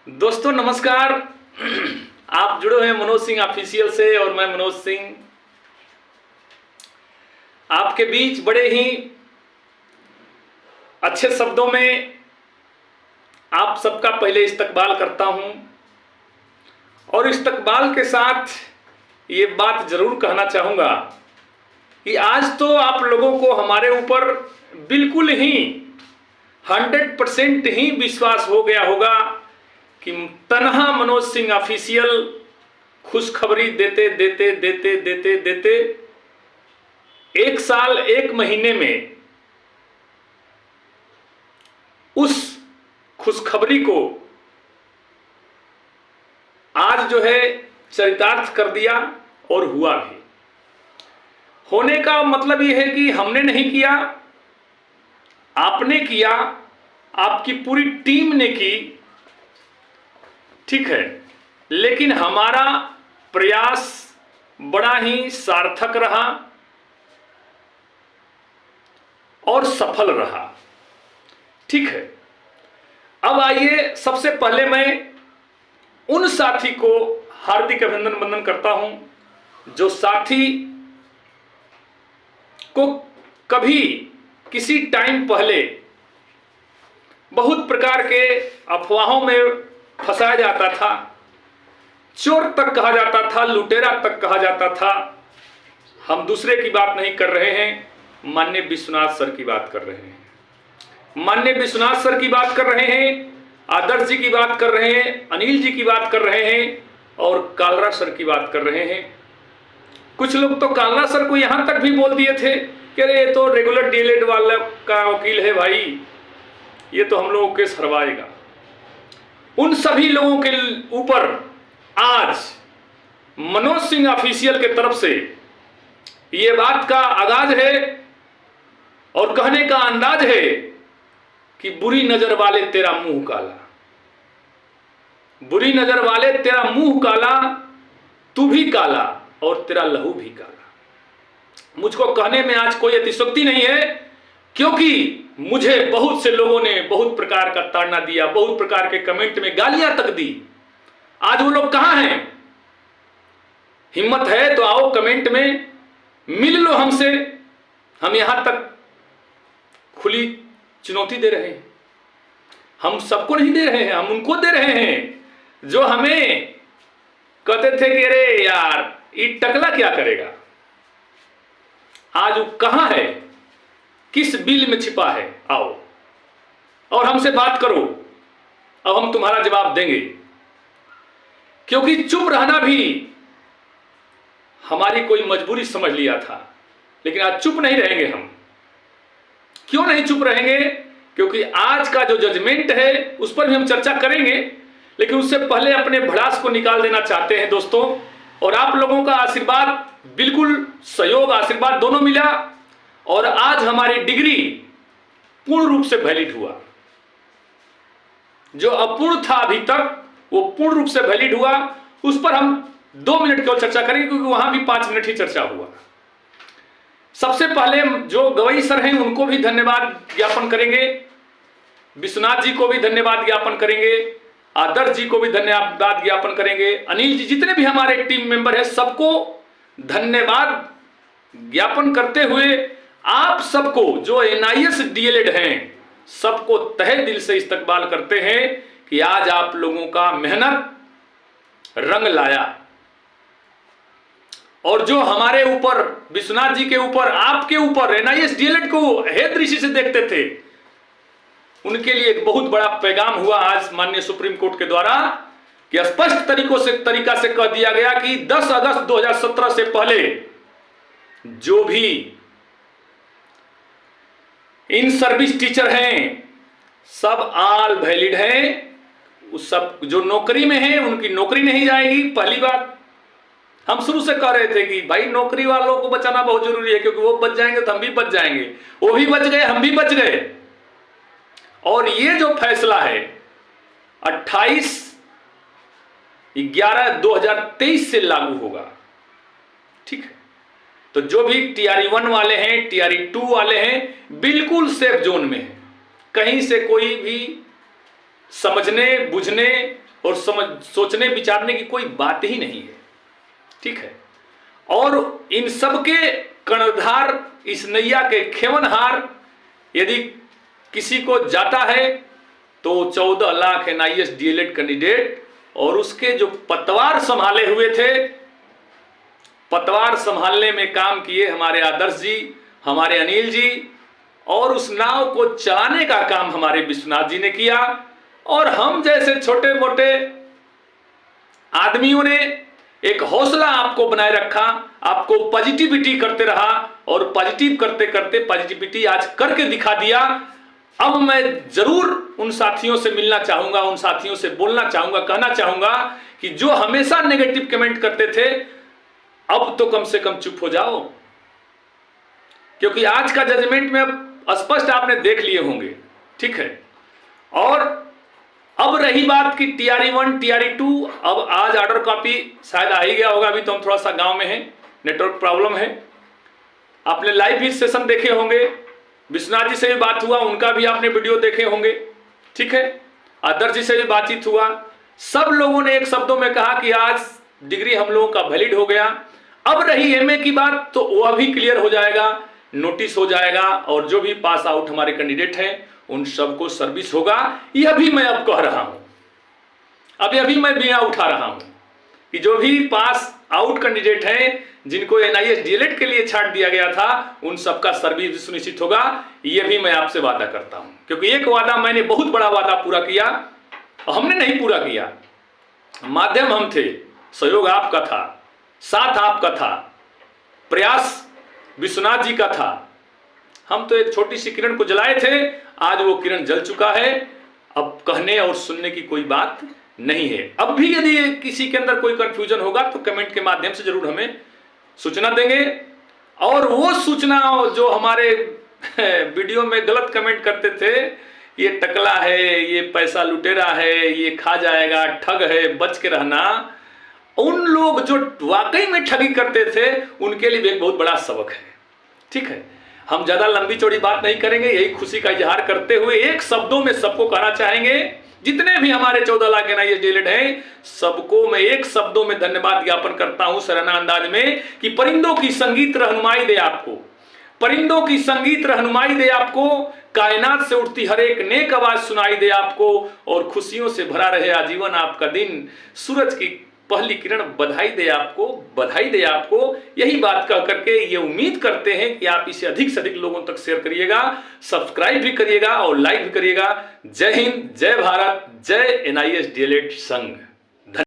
दोस्तों नमस्कार। आप जुड़े हुए हैं मनोज सिंह ऑफिशियल से और मैं मनोज सिंह आपके बीच बड़े ही अच्छे शब्दों में आप सबका पहले इस्तकबाल करता हूं और इस्तकबाल के साथ ये बात जरूर कहना चाहूँगा कि आज तो आप लोगों को हमारे ऊपर बिल्कुल ही 100% ही विश्वास हो गया होगा कि तन्हा मनोज सिंह ऑफिशियल खुशखबरी देते देते देते देते देते 1 साल 1 महीने में उस खुशखबरी को आज जो है चरितार्थ कर दिया और हुआ भी। होने का मतलब यह है कि हमने नहीं किया, आपने किया, आपकी पूरी टीम ने की, ठीक है, लेकिन हमारा प्रयास बड़ा ही सार्थक रहा और सफल रहा। ठीक है, अब आइए सबसे पहले मैं उन साथी को हार्दिक अभिनंदन वंदन करता हूं जो साथी को कभी किसी टाइम पहले बहुत प्रकार के अफवाहों में फंसाया जाता था, चोर तक कहा जाता था, लुटेरा तक कहा जाता था। हम दूसरे की बात नहीं कर रहे हैं, माननीय विश्वनाथ सर की बात कर रहे हैं, माननीय विश्वनाथ सर की बात कर रहे हैं, आदर्श जी की बात कर रहे हैं, अनिल जी की बात कर रहे हैं और कालरा सर की बात कर रहे हैं। कुछ लोग तो कालरा सर को यहां तक भी बोल दिए थे कि अरे ये तो रेगुलर डीएलएड वाला का वकील है भाई, ये तो हम लोगों के सरवाएगा। उन सभी लोगों के ऊपर आज मनोज सिंह ऑफिशियल के तरफ से ये बात का आगाज है और कहने का अंदाज है कि बुरी नजर वाले तेरा मुंह काला, बुरी नजर वाले तेरा मुंह काला, तू भी काला और तेरा लहू भी काला। मुझको कहने में आज कोई अतिशयोक्ति नहीं है, क्योंकि मुझे बहुत से लोगों ने बहुत प्रकार का ताड़ना दिया, बहुत प्रकार के कमेंट में गालियां तक दी। आज वो लोग कहां हैं? हिम्मत है तो आओ कमेंट में मिल लो हमसे। हम यहां तक खुली चुनौती दे रहे हैं, हम सबको नहीं दे रहे हैं, हम उनको दे रहे हैं जो हमें कहते थे कि अरे यार ये टकला क्या करेगा। आज वो कहां है, किस बिल में छिपा है, आओ और हमसे बात करो, अब हम तुम्हारा जवाब देंगे। क्योंकि चुप रहना भी हमारी कोई मजबूरी समझ लिया था, लेकिन आज चुप नहीं रहेंगे हम। क्यों नहीं चुप रहेंगे? क्योंकि आज का जो जजमेंट है उस पर भी हम चर्चा करेंगे, लेकिन उससे पहले अपने भड़ास को निकाल देना चाहते हैं दोस्तों। और आप लोगों का आशीर्वाद, बिल्कुल सहयोग, आशीर्वाद दोनों मिला और आज हमारी डिग्री पूर्ण रूप से वैलिड हुआ। जो अपूर्ण था अभी तक वो पूर्ण रूप से वैलिड हुआ। उस पर हम 2 मिनट केवल चर्चा करेंगे, क्योंकि वहां भी 5 मिनट ही चर्चा हुआ। सबसे पहले जो गवई सर हैं उनको भी धन्यवाद ज्ञापन करेंगे, विश्वनाथ जी को भी धन्यवाद ज्ञापन करेंगे, आदर्श जी को भी धन्यवाद ज्ञापन करेंगे, अनिल जी, जितने भी हमारे टीम मेंबर हैं सबको धन्यवाद ज्ञापन करते हुए आप सबको जो एनआईएस डीएलएड हैं सबको तहे दिल से इस्तकबाल करते हैं कि आज आप लोगों का मेहनत रंग लाया। और जो हमारे ऊपर, विश्वनाथ जी के ऊपर, आपके ऊपर एनआईएस डीएलएड को हे दृष्टि से देखते थे, उनके लिए एक बहुत बड़ा पैगाम हुआ आज माननीय सुप्रीम कोर्ट के द्वारा कि स्पष्ट तरीका से कह दिया गया कि 10 अगस्त 2017 से पहले जो भी इन सर्विस टीचर हैं सब ऑल वैलिड हैं। उस सब जो नौकरी में हैं उनकी नौकरी नहीं जाएगी। पहली बात, हम शुरू से कह रहे थे कि भाई नौकरी वालों को बचाना बहुत जरूरी है, क्योंकि वो बच जाएंगे तो हम भी बच जाएंगे। वो भी बच गए, हम भी बच गए। और ये जो फैसला है 28/11/2023 से लागू होगा। ठीक है, तो जो भी टीआरई 1 वाले हैं, टीआरई 2 वाले हैं, बिल्कुल सेफ जोन में है। कहीं से कोई भी समझने, बुझने और सोचने विचारने की कोई बात ही नहीं है। ठीक है, और इन सब के कर्णधार, इस नैया के खेवनहार यदि किसी को जाता है तो 14 लाख NIS DLED कैंडिडेट, और उसके जो पतवार संभाले हुए थे, पतवार संभालने में काम किए हमारे आदर्श जी, हमारे अनिल जी, और उस नाव को चलाने का काम हमारे विश्वनाथ जी ने किया। और हम जैसे छोटे मोटे आदमियों ने एक हौसला आपको बनाए रखा, आपको पॉजिटिविटी करते रहा, और पॉजिटिव करते करते पॉजिटिविटी आज करके दिखा दिया। अब मैं जरूर उन साथियों से मिलना चाहूंगा, उन साथियों से बोलना चाहूंगा, कहना चाहूंगा कि जो हमेशा नेगेटिव कमेंट करते थे, अब तो कम से कम चुप हो जाओ, क्योंकि आज का जजमेंट में स्पष्ट आपने देख लिए होंगे। ठीक है, और अब रही बात की TRE 1 TRE 2, अब आज ऑर्डर कॉपी शायद आ ही गया होगा। अभी तो हम थोड़ा सा गांव में हैं, नेटवर्क प्रॉब्लम है। आपने लाइव भी सेशन देखे होंगे, विश्वनाथ जी से भी बात हुआ, उनका भी आपने वीडियो देखे होंगे। ठीक है, आदर्श जी से भी बातचीत हुआ, सब लोगों ने एक शब्दों में कहा कि आज डिग्री हम लोगों का वैलिड हो गया। अब रही MA की बात, तो वह भी क्लियर हो जाएगा, नोटिस हो जाएगा, और जो भी पास आउट हमारे कैंडिडेट हैं उन सबको सर्विस होगा। यह भी मैं अब कह रहा हूं, अभी मैं बीड़ा उठा रहा हूं कि जो भी पास आउट कैंडिडेट हैं, जिनको NIS DLED के लिए छाट दिया गया था, उन सबका सर्विस सुनिश्चित होगा। यह भी मैं आपसे वादा करता हूं, क्योंकि एक वादा मैंने बहुत बड़ा वादा पूरा किया, हमने नहीं पूरा किया, माध्यम हम थे, सहयोग आपका था, साथ आपका था, प्रयास विश्वनाथ जी का था। हम तो एक छोटी सी किरण को जलाए थे, आज वो किरण जल चुका है। अब कहने और सुनने की कोई बात नहीं है। अब भी यदि किसी के अंदर कोई कंफ्यूजन होगा तो कमेंट के माध्यम से जरूर हमें सूचना देंगे, और वो सूचना जो हमारे वीडियो में गलत कमेंट करते थे, ये टकला है, ये पैसा लुटेरा है, ये खा जाएगा, ठग है, बच के रहना, उन लोग जो वाकई में ठगी करते थे उनके लिए भी एक बहुत बड़ा सबक है। ठीक है, हम ज्यादा लंबी चौड़ी बात नहीं करेंगे, यही खुशी का इजहार करते हुए एक शब्दों में सबको कहना चाहेंगे, जितने भी हमारे 14 लाख NIS DLED हैं, सबको मैं एक शब्दों में धन्यवाद ज्ञापन करता हूं सराहना अंदाज में, कि परिंदों की संगीत रहनुमाई दे आपको, परिंदों की संगीत रहनुमाई दे आपको, कायनात से उठती हर एक नेक आवाज सुनाई दे आपको, और खुशियों से भरा रहे आजीवन आपका दिन, सूरज की पहली किरण बधाई दे आपको, बधाई दे आपको। यही बात कह करके ये उम्मीद करते हैं कि आप इसे अधिक से अधिक लोगों तक शेयर करिएगा, सब्सक्राइब भी करिएगा और लाइक भी करिएगा। जय हिंद, जय भारत, जय NIS DLED संघ।